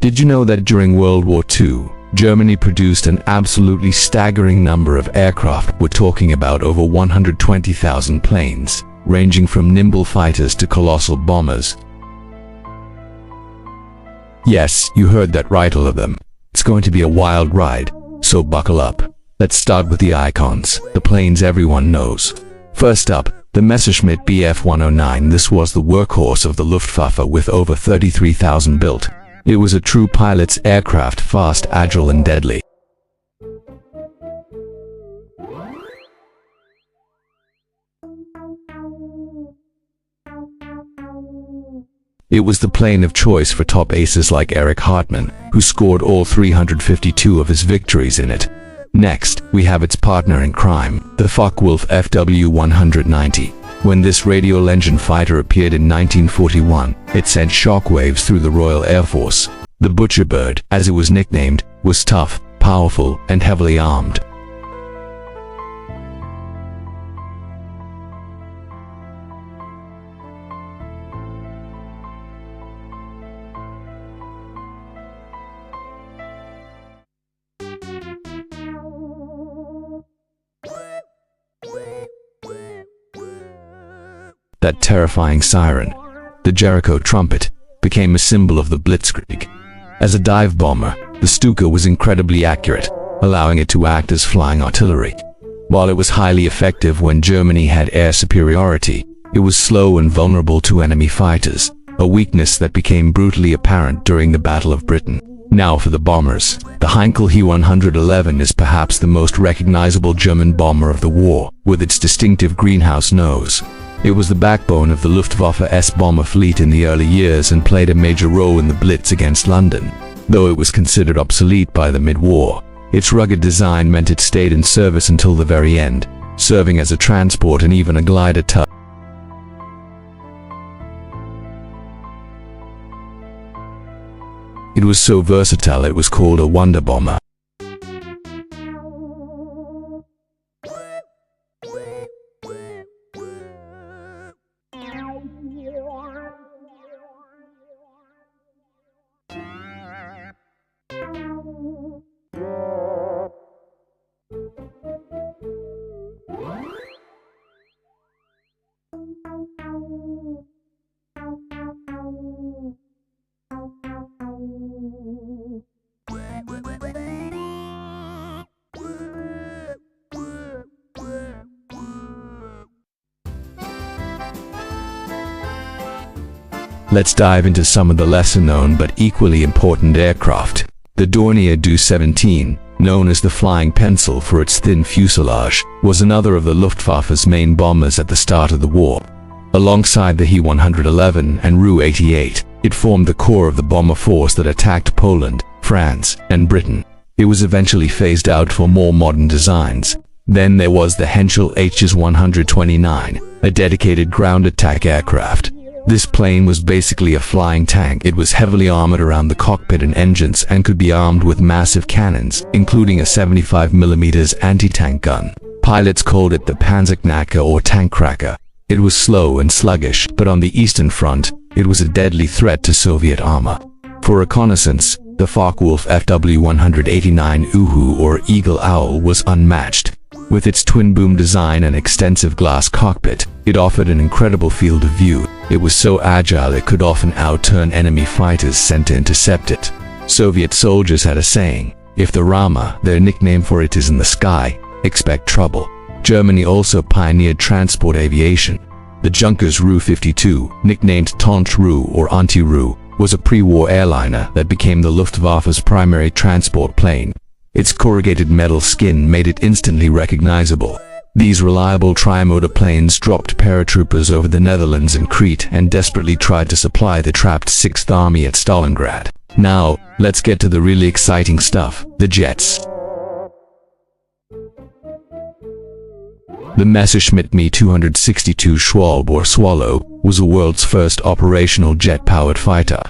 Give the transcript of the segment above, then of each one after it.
Did you know that during World War II, Germany produced an absolutely staggering number of aircraft? We're talking about over 120,000 planes, ranging from nimble fighters to colossal bombers. Yes, you heard that right, all of them. It's going to be a wild ride, so buckle up. Let's start with the icons, the planes everyone knows. First up, the Messerschmitt Bf 109. This was the workhorse of the Luftwaffe with over 33,000 built. It was a true pilot's aircraft, fast, agile and deadly. It was the plane of choice for top aces like Erich Hartmann, who scored all 352 of his victories in it. Next, we have its partner in crime, the Focke-Wulf Fw 190. When this radial engine fighter appeared in 1941, it sent shockwaves through the Royal Air Force. The Butcher Bird, as it was nicknamed, was tough, powerful, and heavily armed. That terrifying siren, the Jericho trumpet, became a symbol of the Blitzkrieg. As a dive bomber, the Stuka was incredibly accurate, allowing it to act as flying artillery. While it was highly effective when Germany had air superiority, it was slow and vulnerable to enemy fighters, a weakness that became brutally apparent during the Battle of Britain. Now for the bombers. The Heinkel He-111 is perhaps the most recognizable German bomber of the war, with its distinctive greenhouse nose. It was the backbone of the Luftwaffe's bomber fleet in the early years and played a major role in the Blitz against London. Though it was considered obsolete by the mid-war, its rugged design meant it stayed in service until the very end, serving as a transport and even a glider tug. It was so versatile it was called a wonder bomber. Let's dive into some of the lesser-known but equally important aircraft. The Dornier Do-17, known as the Flying Pencil for its thin fuselage, was another of the Luftwaffe's main bombers at the start of the war. Alongside the He-111 and Ru-88, it formed the core of the bomber force that attacked Poland, France, and Britain. It was eventually phased out for more modern designs. Then there was the Heinkel Hs-129, a dedicated ground attack aircraft. This plane was basically a flying tank. It was heavily armored around the cockpit and engines and could be armed with massive cannons, including a 75mm anti-tank gun. Pilots called it the Panzerknacker or tank cracker. It was slow and sluggish, but on the Eastern Front, it was a deadly threat to Soviet armor. For reconnaissance, the Focke-Wulf Fw 189 Uhu or Eagle Owl was unmatched. With its twin-boom design and extensive glass cockpit, it offered an incredible field of view. It was so agile it could often outturn enemy fighters sent to intercept it. Soviet soldiers had a saying, "If the Rama, their nickname for it, is in the sky, expect trouble." Germany also pioneered transport aviation. The Junkers Ru-52, nicknamed Tante Ru or Auntie Ru, was a pre-war airliner that became the Luftwaffe's primary transport plane. Its corrugated metal skin made it instantly recognizable. These reliable tri-motor planes dropped paratroopers over the Netherlands and Crete and desperately tried to supply the trapped 6th Army at Stalingrad. Now, let's get to the really exciting stuff, the jets. The Messerschmitt Me 262 Schwalbe or Swallow was the world's first operational jet-powered fighter.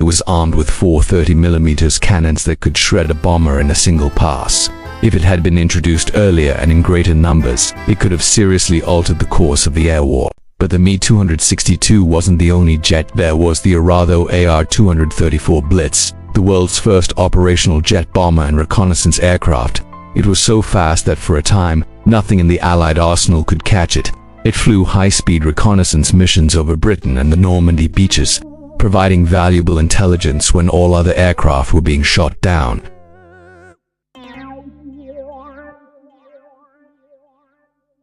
It was armed with four 30mm cannons that could shred a bomber in a single pass. If it had been introduced earlier and in greater numbers, it could have seriously altered the course of the air war. But the Me-262 wasn't the only jet. There was the Arado AR-234 Blitz, the world's first operational jet bomber and reconnaissance aircraft. It was so fast that for a time, nothing in the Allied arsenal could catch it. It flew high-speed reconnaissance missions over Britain and the Normandy beaches, providing valuable intelligence when all other aircraft were being shot down.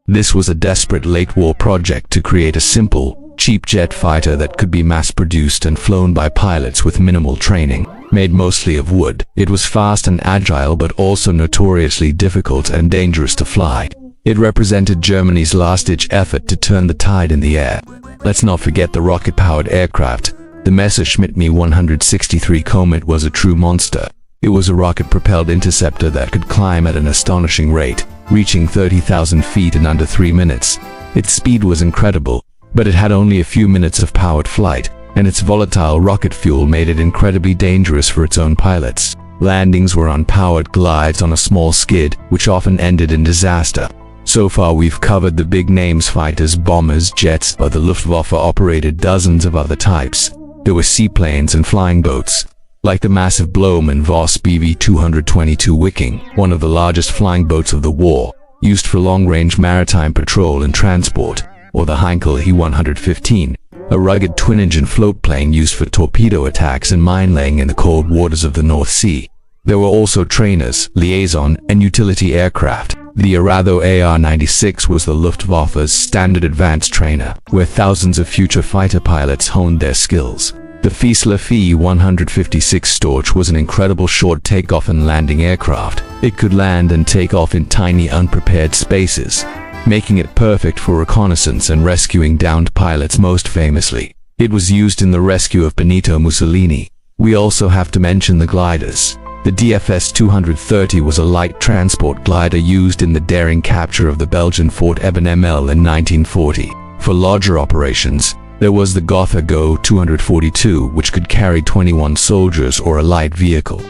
This was a desperate late-war project to create a simple, cheap jet fighter that could be mass-produced and flown by pilots with minimal training. Made mostly of wood, it was fast and agile but also notoriously difficult and dangerous to fly. It represented Germany's last-ditch effort to turn the tide in the air. Let's not forget the rocket-powered aircraft. The Messerschmitt Me 163 Comet was a true monster. It was a rocket-propelled interceptor that could climb at an astonishing rate, reaching 30,000 feet in under 3 minutes. Its speed was incredible, but it had only a few minutes of powered flight, and its volatile rocket fuel made it incredibly dangerous for its own pilots. Landings were on powered glides on a small skid, which often ended in disaster. So far we've covered the big names: fighters, bombers, jets, but the Luftwaffe operated dozens of other types. There were seaplanes and flying boats, like the massive Blohm & Voss Bv-222 Viking, one of the largest flying boats of the war, used for long-range maritime patrol and transport, or the Heinkel He-115, a rugged twin-engine floatplane used for torpedo attacks and mine-laying in the cold waters of the North Sea. There were also trainers, liaison, and utility aircraft. The Arado AR-96 was the Luftwaffe's standard advanced trainer, where thousands of future fighter pilots honed their skills. The Focke-Wulf Fw-156 Storch was an incredible short takeoff and landing aircraft. It could land and take off in tiny unprepared spaces, making it perfect for reconnaissance and rescuing downed pilots. Most famously, it was used in the rescue of Benito Mussolini. We also have to mention the gliders. The DFS-230 was a light transport glider used in the daring capture of the Belgian Fort Ebenemel in 1940. For larger operations, there was the Gotha Go 242, which could carry 21 soldiers or a light vehicle.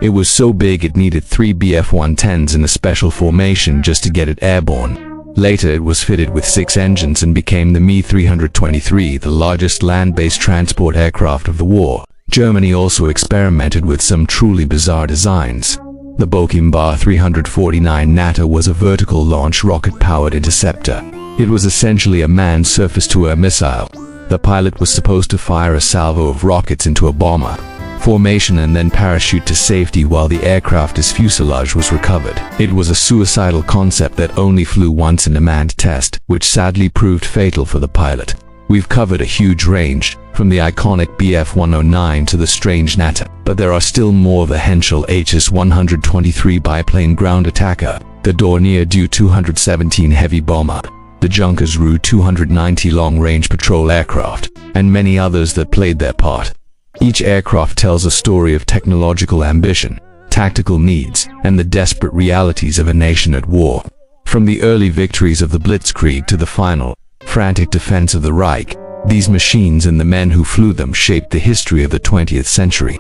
It was so big it needed 3 Bf-110s in a special formation just to get it airborne. Later it was fitted with 6 engines and became the Me-323, the largest land-based transport aircraft of the war. Germany also experimented with some truly bizarre designs. The Focke-Wulf 349 Natter was a vertical launch rocket-powered interceptor. It was essentially a manned surface-to-air missile. The pilot was supposed to fire a salvo of rockets into a bomber formation and then parachute to safety while the aircraft's fuselage was recovered. It was a suicidal concept that only flew once in a manned test, which sadly proved fatal for the pilot. We've covered a huge range, from the iconic Bf-109 to the strange Natter, but there are still more: the Heinkel HS-123 biplane ground attacker, the Dornier Du-217 heavy bomber, the Junkers Ru-290 long-range patrol aircraft, and many others that played their part. Each aircraft tells a story of technological ambition, tactical needs, and the desperate realities of a nation at war. From the early victories of the Blitzkrieg to the final, frantic defense of the Reich, these machines and the men who flew them shaped the history of the 20th century.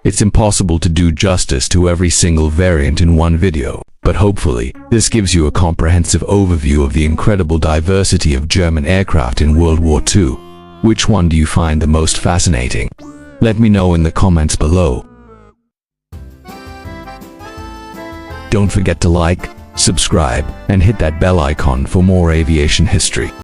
It's impossible to do justice to every single variant in one video, but hopefully, this gives you a comprehensive overview of the incredible diversity of German aircraft in World War II. Which one do you find the most fascinating? Let me know in the comments below. Don't forget to like, subscribe, and hit that bell icon for more aviation history.